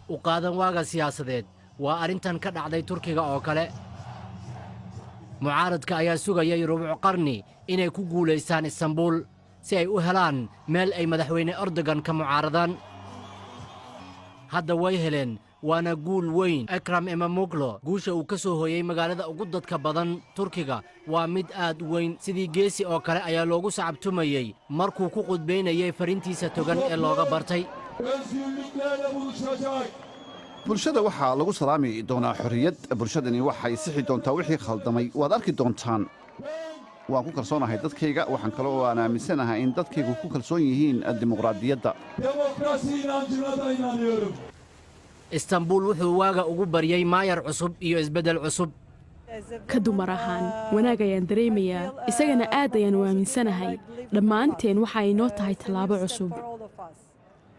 u qaadan waaga siyaasadeed waa arrintan ka dhacday Turkiga oo kale mucaaradka ayaa sugayay rubuc qarni inay ku guuleystaan Istanbul si ay u helaan meel ay madaxweyne Erdogan ka mucaaradaan hadda way heleen waana guul weyn Ekrem Imamoglu guusha uu ka soo hooyay magaalada ugu dadka badan Turkiga waa mid aad weyn sidii geesi oo kale ayaa loogu sacabtumayay markuu ku qudbeynayay farintiisa togan ee looga bartay bulshada waxaa lagu salaami doonaa xorriyad bulshadani waxay sixi doontaa wixii khaldamay waad arki doontaan waan ku kalsoonahay dadkayga waxaan kaloo aan aaminsanahay in dadkaygu ku kalsoon yihiin dimuqraadiyadda Istanbul wuxuu waaga ugu baryay maayar cusub iyo isbeddel cusub ka dumar ahaan wanaag ayaan dareemayaa isagana aad ayaan u aaminsanahay dhammaanteen waxa ay noo tahay tallaabo cusub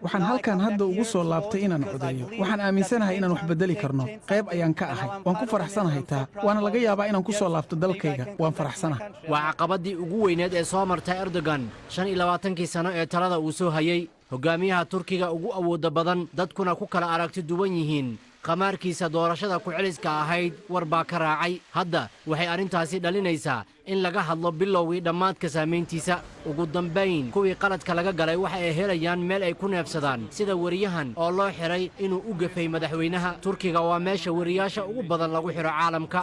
waxaan halkan hadda ugu soo laabtay inaan codeeyo waxaan aaminsanahay inaan wax beddeli karno qayb ayaan ka ahay waan ku faraxsanahay taa waana laga yaabaa inaan ku soo laabto dalkayga waan faraxsanahay waa caqabadii ugu weyneed ee soo martay Erdogan 25 sano ee talada uu soo hayay hogaamiyaha Turkiga ugu awoodda badan dadkuna ku kala aragti duwan yihiin qamaarkiisa doorashada ku celiska ahayd war baa ka raacay hadda waxay arrintaasi dhalinaysaa in laga hadlo bilowgii dhammaadka saameyntiisa ugu dambayn kuwii qaladka laga galay waxa ay helayaan meel ay ku neefsadaan sida wariyahan oo loo xiray inuu u gafay madaxweynaha Turkiga waa meesha wariyaasha ugu badan lagu xiro caalamka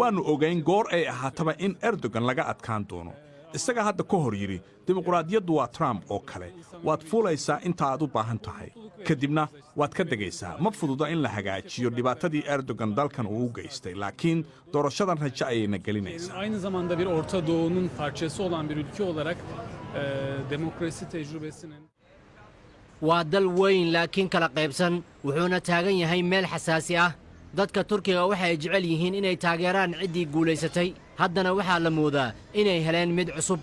waanu ogayn goor ay ahaataba in Erdogan laga adkaan doono isaga hadda ka hor yiri dimuqraadiyaddu waa Trump oo kale waad fuulaysaa inta aad u baahan tahay kadibna waad ka degaysaa ma fududa in la hagaajiyo dhibaatadii Erdogan dalkan uu u geystay laakiin doorashadan rajo ayayna gelinaysaa aynı zamanda bir Orta Doğu'nun parçası olan bir ülke olarak demokrasi tecrübesinin waa dal weyn laakiin kala qaybsan wuxuuna taagan yahay meel xasaasi ah dadka Turkiga waxay jecel yihiin inay taageeraan ciddii guuleysatay haddana waxaa la moodaa inay heleen mid cusub